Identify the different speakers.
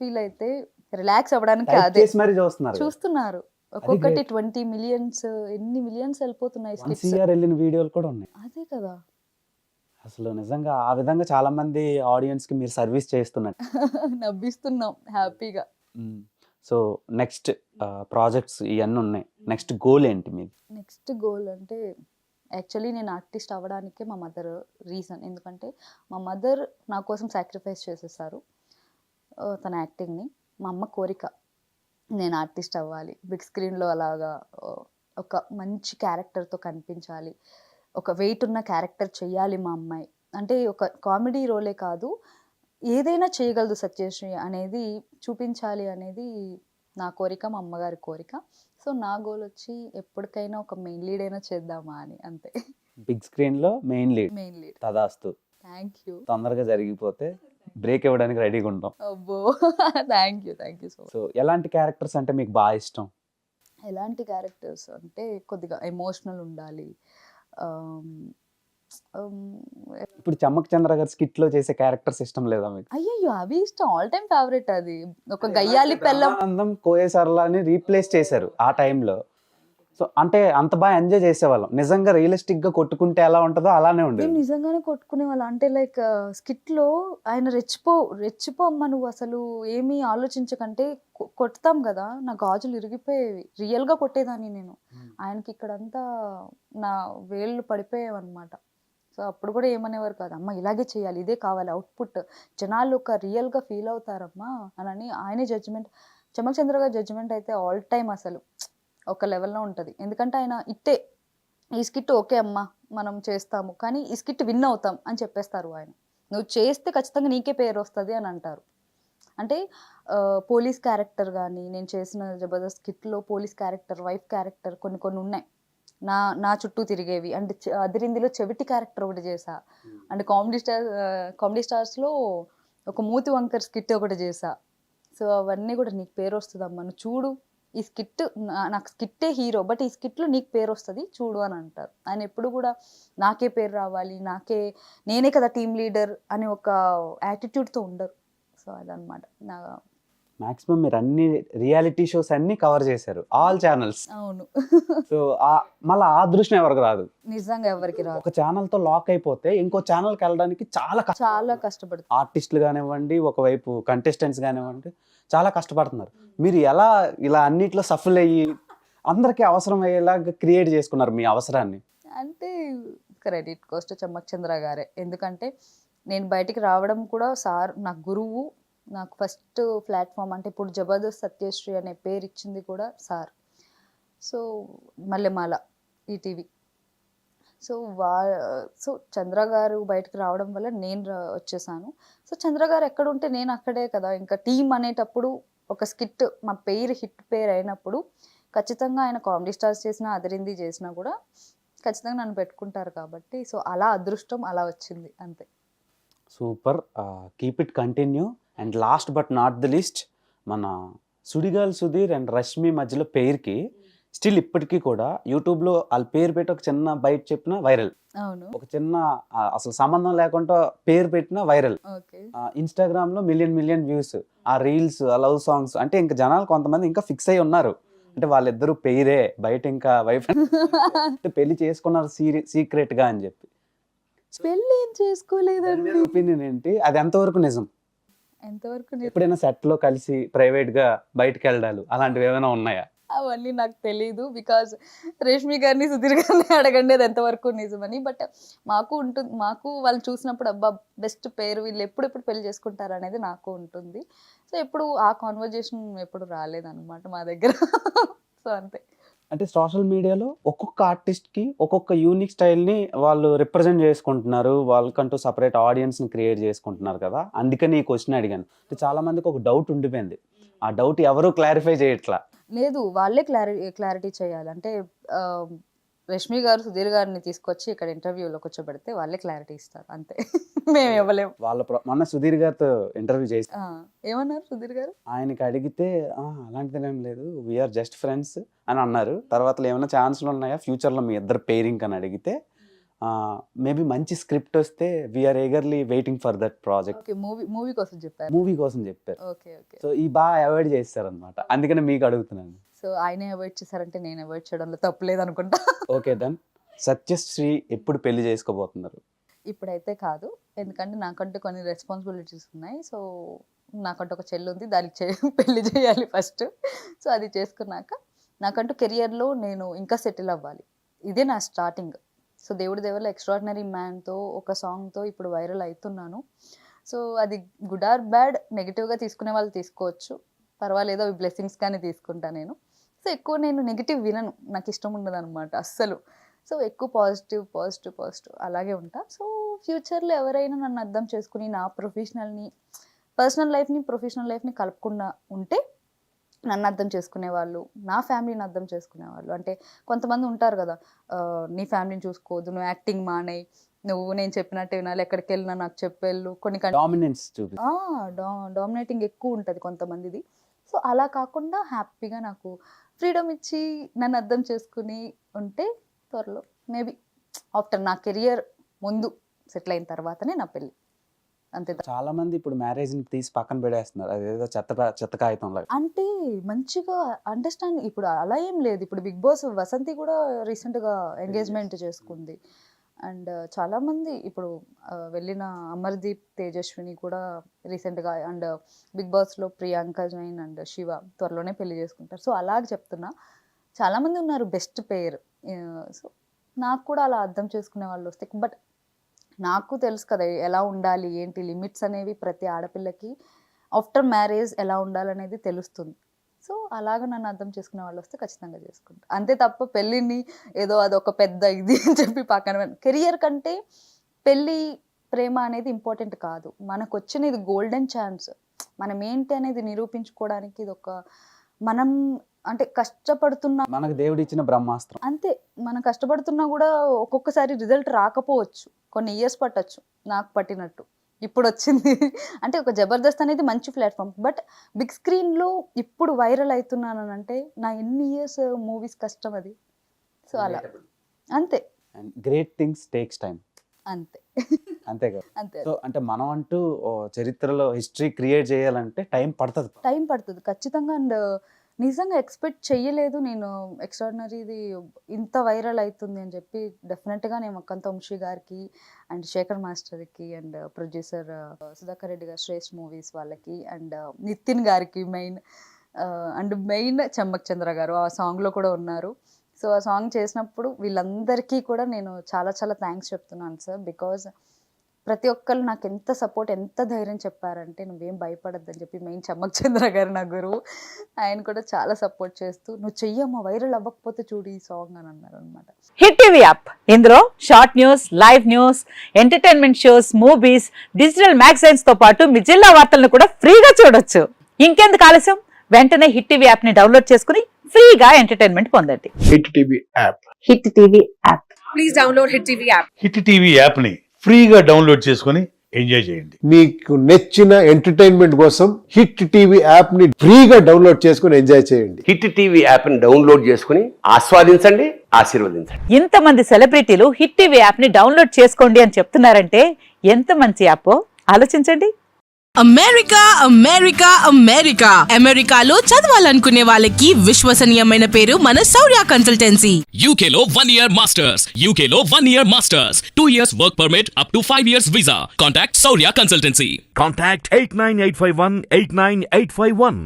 Speaker 1: Feel అయితే relax అవ్వడానికి
Speaker 2: type
Speaker 1: అదే
Speaker 2: చేసి మరీ చూస్తున్నారు
Speaker 1: చూస్తున్నారు. ఒక్కొక్కటి 20 మిలియన్స్ ఎన్ని మిలియన్స్ వెళ్ళిపోతున్నాయి
Speaker 2: 1
Speaker 1: స్కిట్స్.
Speaker 2: CR వెళ్ళిన వీడియోలు కూడా ఉన్నాయి.
Speaker 1: అదే కదా.
Speaker 2: అసలు నిజంగా ఆ విధంగా చాలా మంది ఆడియన్స్ కి మీరు సర్వీస్ చేస్తున్నట్టు.
Speaker 1: నవ్విస్తున్నాం హ్యాపీగా.
Speaker 2: సో నెక్స్ట్ ప్రాజెక్ట్స్ ఇవన్నీ ఉన్నాయి. నెక్స్ట్ గోల్ ఏంటి మీది?
Speaker 1: నెక్స్ట్ గోల్ అంటే యాక్చువల్లీ నేను ఆర్టిస్ట్ అవ్వడానికే మా మదర్ రీజన్. ఎందుకంటే మా మదర్ నా కోసం సాక్రిఫైస్ చేసేసారు తన యాక్టింగ్ని. మా అమ్మ కోరిక నేను ఆర్టిస్ట్ అవ్వాలి, బిగ్ స్క్రీన్లో అలాగా ఒక మంచి క్యారెక్టర్తో కనిపించాలి, ఒక వెయిట్ ఉన్న క్యారెక్టర్ చెయ్యాలి మా అమ్మాయి. అంటే ఒక కామెడీ రోలే కాదు, ఏదైనా చేయగలదు సత్యశ్రీ అనేది చూపించాలి అనేది నా కోరిక, మా అమ్మగారి కోరిక. సో నా గోల్ వచ్చి ఎప్పటికైనా ఒక మెయిన్ లీడ్ అయినా చేద్దామా అని, అంతే.
Speaker 2: బిగ్ స్క్రీన్ లో మెయిన్ లీడ్. తదాస్తు.
Speaker 1: Thank you.
Speaker 2: తొందరగా జరిగిపోతే బ్రేక్ ఇవ్వడానికి రెడీగా ఉంటాం.
Speaker 1: అబ్బో thank you so much.
Speaker 2: So ఎలాంటి క్యారెక్టర్స్ అంటే మీకు బాగా ఇష్టం?
Speaker 1: ఎలాంటి క్యారెక్టర్స్ అంటే కొద్దిగా ఎమోషనల్ ఉండాలి.
Speaker 2: ఇప్పుడు చమ్మక్ చంద్ర గారు స్కిట్ లో చేసే క్యారెక్టర్స్ ఇష్టం లేదా మీకు?
Speaker 1: అయ్యయ్యో అవి ఇష్టం, ఆల్ టైమ్ ఫేవరెట్. అది ఒక గయ్యాలి పెళ్ళం.
Speaker 2: ఆనందం కోయేసర్లాని రీప్లేస్ చేశారు ఆ టైంలో. సో అంటే అంత బాగా ఎంజాయ్ చేసేవాళ్ళం. నిజంగా రియలిస్టిక్ గా కొట్టుకుంటే ఎలా ఉంటుందో అలానే ఉండేది.
Speaker 1: మేము నిజంగానే కొట్టుకునే వాళ్ళం. అంటే లైక్ స్కిట్ లో ఆయన రెచ్చిపోమ్మా నువ్వు అసలు ఏమీ ఆలోచించకంటే కొడతాం కదా, నా గాజులు ఇరిగిపోయేవి. రియల్ గా కొట్టేదాన్ని నేను. ఆయనకి ఇక్కడంతా నా వేళ్ళు పడిపోయేవన్నమాట. సో అప్పుడు కూడా ఏమనేవారు కాదు, అమ్మ ఇలాగే చేయాలి, ఇదే కావాలి అవుట్పుట్, జనాలు ఒక రియల్గా ఫీల్ అవుతారమ్మా అని ఆయనే జడ్జిమెంట్. చమక్ చంద్ర గారి జడ్జిమెంట్ అయితే ఆల్ టైమ్ అసలు ఒక లెవెల్లో ఉంటుంది. ఎందుకంటే ఆయన ఇట్టే ఈ స్కిట్ ఓకే అమ్మా మనం చేస్తాము, కానీ ఈ స్కిట్ విన్ అవుతాం అని చెప్పేస్తారు ఆయన. నువ్వు చేస్తే ఖచ్చితంగా నీకే పేరు వస్తుంది అని అంటారు. అంటే పోలీస్ క్యారెక్టర్ కానీ నేను చేసిన జబర్దస్త్ స్కిట్లో పోలీస్ క్యారెక్టర్, వైఫ్ క్యారెక్టర్ కొన్ని ఉన్నాయి నా చుట్టూ తిరిగేవి. అండ్ అదిరిందిలో చెవిటి క్యారెక్టర్ ఒకటి చేసా. అండ్ కామెడీ స్టార్స్లో ఒక మూతి వంకర్ స్కిట్ ఒకటి చేసా. సో అవన్నీ కూడా నీకు పేరు వస్తుందమ్మా, నువ్వు చూడు ఈ స్కిట్, నాకు స్కిట్టే హీరో బట్ ఈ స్కిట్లో నీకు పేరు వస్తుంది చూడు అని అంటారు. ఆయన ఎప్పుడు కూడా నాకే పేరు రావాలి, నేనే కదా టీమ్ లీడర్ అని ఒక యాటిట్యూడ్తో ఉండరు. సో అదనమాట నా
Speaker 2: మాక్సిమం మీరు అన్ని రియాలిటీ షోస్ అన్ని కవర్ చేశారు, ఆల్ ఛానల్స్.
Speaker 1: అవును.
Speaker 2: సో మళ్ళీ ఆ దృష్టి ఎవరికి రాదు,
Speaker 1: నిజంగా ఎవరికి రాదు.
Speaker 2: ఒక ఛానల్ తో లాక్ అయిపోతే ఇంకో ఛానల్కి వెళ్ళడానికి చాలా
Speaker 1: కష్టపడుతుంది.
Speaker 2: ఆర్టిస్టులు కానివ్వండి, ఒకవైపు కంటెస్టెంట్స్ కానివ్వండి, చాలా కష్టపడుతున్నారు. మీరు ఎలా ఇలా అన్నిట్లో సఫల్ అయ్యి అందరికీ అవసరం అయ్యేలాగా క్రియేట్ చేసుకున్నారు మీ అవసరాన్ని?
Speaker 1: అంటే క్రెడిట్ కోస్ట్ చమ్మక్ చంద్ర గారే. ఎందుకంటే నేను బయటికి రావడం కూడా సార్ నాకు గురువు. నాకు ఫస్ట్ ప్లాట్ఫామ్ అంటే ఇప్పుడు జబర్దస్త్ సత్యశ్రీ అనే పేరు ఇచ్చింది కూడా sir. So Mallemala ETV. So Chandra garu బయటకు రావడం వల్ల నేను వచ్చేసాను. సో చంద్ర గారు ఎక్కడ ఉంటే నేను అక్కడే కదా. ఇంకా టీం అనేటప్పుడు ఒక స్కిట్ మా పేరు హిట్ పేరు అయినప్పుడు ఖచ్చితంగా ఆయన కామెడీ స్టార్స్ చేసినా అదిరింది చేసినా కూడా ఖచ్చితంగా నన్ను పెట్టుకుంటారు కాబట్టి సో అలా అదృష్టం అలా వచ్చింది అంతే.
Speaker 2: Super, keep it continue. And last but not the least, మన సుడిగాలి సుధీర్ అండ్ రష్మి మధ్యలో పేరుకి స్టిల్ ఇప్పటికీ కూడా యూట్యూబ్లో వాళ్ళ పేరు పెట్టి ఒక చిన్న బయట చెప్పిన వైరల్, ఒక చిన్న అసలు సంబంధం లేకుండా పేరు పెట్టిన వైరల్, ఇన్స్టాగ్రామ్లో మిలియన్ వ్యూస్, ఆ రీల్స్, ఆ లవ్ సాంగ్స్. అంటే ఇంకా జనాలు కొంతమంది ఇంకా ఫిక్స్ అయి ఉన్నారు, అంటే వాళ్ళిద్దరూ పేరే బయట ఇంకా వైఫ్ అంటే పెళ్లి చేసుకున్నారు సీక్రెట్ గా అని చెప్పి.
Speaker 1: పెళ్లి ఏం చేసుకోలేదండి.
Speaker 2: ఒపీనియన్ ఏంటి, అది ఎంతవరకు నిజం?
Speaker 1: ఎంతవరకు
Speaker 2: ఎప్పుడైనా సెట్ లో కలిసి ప్రైవేట్ గా బయటకు వెళ్ళడాలు అలాంటివి ఏమైనా ఉన్నాయా?
Speaker 1: అవన్నీ నాకు తెలీదు. బికాజ్ రేష్మి గారిని సుధీర్ గారిని అడగండి అది ఎంతవరకు నిజమని. బట్ మాకు ఉంటుంది, మాకు వాళ్ళు చూసినప్పుడు అబ్బా బెస్ట్ పేరు, వీళ్ళు ఎప్పుడెప్పుడు పెళ్లి చేసుకుంటారు అనేది నాకు ఉంటుంది. సో ఎప్పుడు ఆ కాన్వర్జేషన్ ఎప్పుడు రాలేదన్నమాట మా దగ్గర. సో అంతే.
Speaker 2: అంటే సోషల్ మీడియాలో ఒక్కొక్క ఆర్టిస్ట్కి ఒక్కొక్క యూనిక్ స్టైల్ని వాళ్ళు రిప్రజెంట్ చేసుకుంటున్నారు, వాళ్ళకంటూ సపరేట్ ఆడియన్స్ని క్రియేట్ చేసుకుంటున్నారు కదా. అందుకని ఈ క్వశ్చన్ అడిగాను. చాలా మందికి ఒక డౌట్ ఉండిపోయింది, ఆ డౌట్ ఎవరు క్లారిఫై చేయట్లా.
Speaker 1: లేదు, వాళ్ళే క్లారిటీ చేయాలి. అంటే రష్మి గారు సుధీర్ గారిని తీసుకొచ్చి ఇక్కడ ఇంటర్వ్యూలో కూర్చోబెడితే వాళ్ళే క్లారిటీ ఇస్తారు అంతే. మేము ఇవ్వలేము.
Speaker 2: మొన్న సుధీర్ గారితో ఇంటర్వ్యూ చేసి
Speaker 1: ఏమన్నారు సుధీర్ గారు?
Speaker 2: ఆయనకి అడిగితే అలాంటిది ఏం లేదు, వీఆర్ జస్ట్ ఫ్రెండ్స్ అని అన్నారు. తర్వాత ఏమైనా ఛాన్స్లు ఉన్నాయా ఫ్యూచర్లో మీ ఇద్దరు పేరింగ్ అని అడిగితే మేబీ మంచి స్క్రిప్ట్ వస్తే we are eagerly waiting for that project.
Speaker 1: Okay, movie కోసం చెప్పారు.
Speaker 2: మూవీ కోసం చెప్పారు.
Speaker 1: Okay okay.
Speaker 2: సో ఈ బాగా అవాయిడ్ చేస్తారనమాట, అందుకనే మీకు అడుగుతున్నాను.
Speaker 1: సో ఆయనే అవాయిడ్ చేశారంటే నేను అవాయిడ్ చేయడంలో తప్పులేదు అనుకుంటా.
Speaker 2: ఓకే దెన్, సత్యశ్రీ ఎప్పుడు పెళ్లి చేసుకోబోతున్నారు?
Speaker 1: ఇప్పుడైతే కాదు, ఎందుకంటే నాకంటూ కొన్ని రెస్పాన్సిబిలిటీస్ ఉన్నాయి. సో నాకంటూ ఒక చెల్లి ఉంది, దానికి పెళ్లి చేయాలి ఫస్ట్. సో అది చేసుకున్నాక నాకంటూ కెరియర్లో నేను ఇంకా సెటిల్ అవ్వాలి. ఇదే నా స్టార్టింగ్. సో దేవుడి దేవుళ్ళ ఎక్స్ట్రాడినరీ మ్యాన్తో ఒక సాంగ్తో ఇప్పుడు వైరల్ అవుతున్నాను. సో అది గుడ్ ఆర్ బ్యాడ్, నెగిటివ్గా తీసుకునే వాళ్ళు తీసుకోవచ్చు, పర్వాలేదు, అవి బ్లెస్సింగ్స్ కానీ తీసుకుంటా నేను. సో ఎక్కువ నేను నెగిటివ్ వినను, నాకు ఇష్టం ఉండదు అనమాట అస్సలు. సో ఎక్కువ పాజిటివ్ పాజిటివ్ పాజిటివ్ అలాగే ఉంటా. సో ఫ్యూచర్లో ఎవరైనా నన్ను అర్థం చేసుకుని నా పర్సనల్ లైఫ్ని ప్రొఫెషనల్ లైఫ్ని కలపకుండా ఉంటే, నన్ను అర్థం చేసుకునే వాళ్ళు, నా ఫ్యామిలీని అర్థం చేసుకునే వాళ్ళు, అంటే కొంతమంది ఉంటారు కదా, నీ ఫ్యామిలీని చూసుకోవద్దు, నువ్వు యాక్టింగ్ మానేయి, నువ్వు నేను చెప్పినట్టు వినాలి, ఎక్కడికి వెళ్ళినా నాకు చెప్పేళ్ళు, కొన్ని
Speaker 2: డామినెన్స్ చూపి
Speaker 1: డామినేటింగ్ ఎక్కువ ఉంటుంది కొంతమందిది. సో అలా కాకుండా హ్యాపీగా నాకు ఫ్రీడమ్ ఇచ్చి నన్ను అర్థం చేసుకుని ఉంటే త్వరలో మేబీ ఆఫ్టర్ నా కెరియర్ ముందు సెటిల్ అయిన తర్వాతనే నా పెళ్ళి, అంతే.
Speaker 2: చాలా మంది ఇప్పుడు మ్యారేజ్ ని తీసి పక్కన పెడేస్తున్నారు, అదేదో చెత్త కాగితం లాగా.
Speaker 1: అంటే మంచిగా అండర్స్టాండ్, ఇప్పుడు అలా ఏం లేదు. ఇప్పుడు బిగ్ బాస్ వసంతి కూడా రీసెంట్గా ఎంగేజ్మెంట్ చేసుకుంది. అండ్ చాలామంది ఇప్పుడు వెళ్ళిన అమర్దీప్, తేజస్విని కూడా రీసెంట్గా, అండ్ బిగ్ బాస్లో ప్రియాంక జైన్ అండ్ శివ త్వరలోనే పెళ్లి చేసుకుంటారు. సో అలాగే చెప్తున్నా, చాలామంది ఉన్నారు బెస్ట్ పేర్. సో నాకు కూడా అలా అర్థం చేసుకునే వాళ్ళు వస్తే, బట్ నాకు తెలుసు కదా ఎలా ఉండాలి, ఏంటి లిమిట్స్ అనేవి ప్రతి ఆడపిల్లకి ఆఫ్టర్ మ్యారేజ్ ఎలా ఉండాలనేది తెలుస్తుంది. సో అలాగ నన్ను అర్థం చేసుకునే వాళ్ళు వస్తే ఖచ్చితంగా చేసుకుంటా, అంతే తప్ప పెళ్ళిని ఏదో అదొక పెద్ద ఇది అని చెప్పి పక్కన. కెరియర్ కంటే పెళ్ళి ప్రేమ అనేది ఇంపార్టెంట్ కాదు, మనకు వచ్చిన ఇది గోల్డెన్ ఛాన్స్. మనం ఏంటి అనేది నిరూపించుకోవడానికి ఇది ఒక, మనం అంటే కష్టపడుతున్నా,
Speaker 2: మనకు దేవుడు ఇచ్చిన బ్రహ్మాస్త్రం
Speaker 1: అంతే. మనం కష్టపడుతున్నా కూడా ఒక్కొక్కసారి రిజల్ట్ రాకపోవచ్చు, కొన్ని ఇయర్స్ పట్టచ్చు, నాకు పట్టినట్టు ఇప్పుడు వచ్చింది. అంటే ఒక జబర్దస్త్ అనేది మంచి ప్లాట్ఫామ్, బట్ బిగ్ స్క్రీన్లో ఇప్పుడు వైరల్ అవుతున్నాను అంటే నా ఎన్ని ఇయర్స్ మూవీస్ కష్టం అది. సో అలా అంతే.
Speaker 2: గ్రేట్ థింగ్స్ టేక్స్ టైం,
Speaker 1: అంతే
Speaker 2: అంతే కదా.
Speaker 1: అంతే.
Speaker 2: సో అంటే మనం అంటూ చరిత్రలో హిస్టరీ క్రియేట్ చేయాలంటే టైం పడుతుంది
Speaker 1: ఖచ్చితంగా. అండ్ నిజంగా ఎక్స్పెక్ట్ చెయ్యలేదు నేను ఎక్స్ట్రాడినరీది ఇంత వైరల్ అవుతుంది అని చెప్పి. డెఫినెట్గా నేను మక్కంత వంశీ గారికి అండ్ శేఖర్ మాస్టర్కి అండ్ ప్రొడ్యూసర్ సుధాకర్ రెడ్డి గారు శ్రేష్ఠ మూవీస్ వాళ్ళకి అండ్ నితిన్ గారికి మెయిన్ చెమ్మక్ చంద్ర గారు ఆ సాంగ్లో కూడా ఉన్నారు. సో ఆ సాంగ్ చేసినప్పుడు వీళ్ళందరికీ కూడా నేను చాలా చాలా థ్యాంక్స్ చెప్తున్నాను సార్. బికాజ్ ప్రతి ఒక్కరు నాకు ఎంత సపోర్ట్, ఎంత ధైర్యం చెప్పారంటే నువ్వేం భయపడద్దని చెప్పి. మెయిన్ చెమ్మక్ చంద్ర గారు నా గురువు, ఆయన కూడా చాలా సపోర్ట్ చేస్తూ నువ్వు చెయ్యమ్మా, వైరల్ అవ్వకపోతే చూడు ఈ సాంగ్ అని అన్నారు అనమాట.
Speaker 3: హిట్ టీవీ యాప్, ఇందులో short news, live news, entertainment shows, movies, digital magazines తో పాటు మీ జిల్లా వార్తలను కూడా ఫ్రీగా చూడొచ్చు. ఇంకెందుకు ఆలస్యం, వెంటనే హిట్ టీవీ యాప్ ని డౌన్లోడ్ చేసుకుని ఫ్రీగా ఎంటర్టైన్మెంట్ పొందండి.
Speaker 4: Hit TV app,
Speaker 3: hit TV app,
Speaker 5: please download hit TV app.
Speaker 4: Hit TV app ని ఫ్రీగా డౌన్లోడ్ చేసుకొని ఎంజాయ్ చేయండి.
Speaker 6: మీకు నచ్చిన ఎంటర్టైన్మెంట్ కోసం హిట్ టీవీ యాప్ ని ఫ్రీగా డౌన్లోడ్ చేసుకొని ఎంజాయ్ చేయండి.
Speaker 7: హిట్ టీవీ యాప్ ని డౌన్లోడ్ చేసుకుని ఆస్వాదించండి, ఆశీర్వదించండి.
Speaker 3: ఇంతమంది సెలబ్రిటీలు హిట్ టీవీ యాప్ ని డౌన్లోడ్ చేసుకోండి అని చెప్తున్నారంటే ఎంత మంచి యాప్ ఆలోచించండి.
Speaker 5: అమెరికా అమెరికా అమెరికా అమెరికాలో చదవాలనుకునే వాళ్ళకి విశ్వసనీయమైన పేరు మన శౌర్య కన్సల్టెన్సీ.
Speaker 8: UK లో 1 year masters, UK లో 1 year masters, 2 years work permit up to 5 years visa. Contact Saurya Consultancy.
Speaker 9: Contact 89851 89851.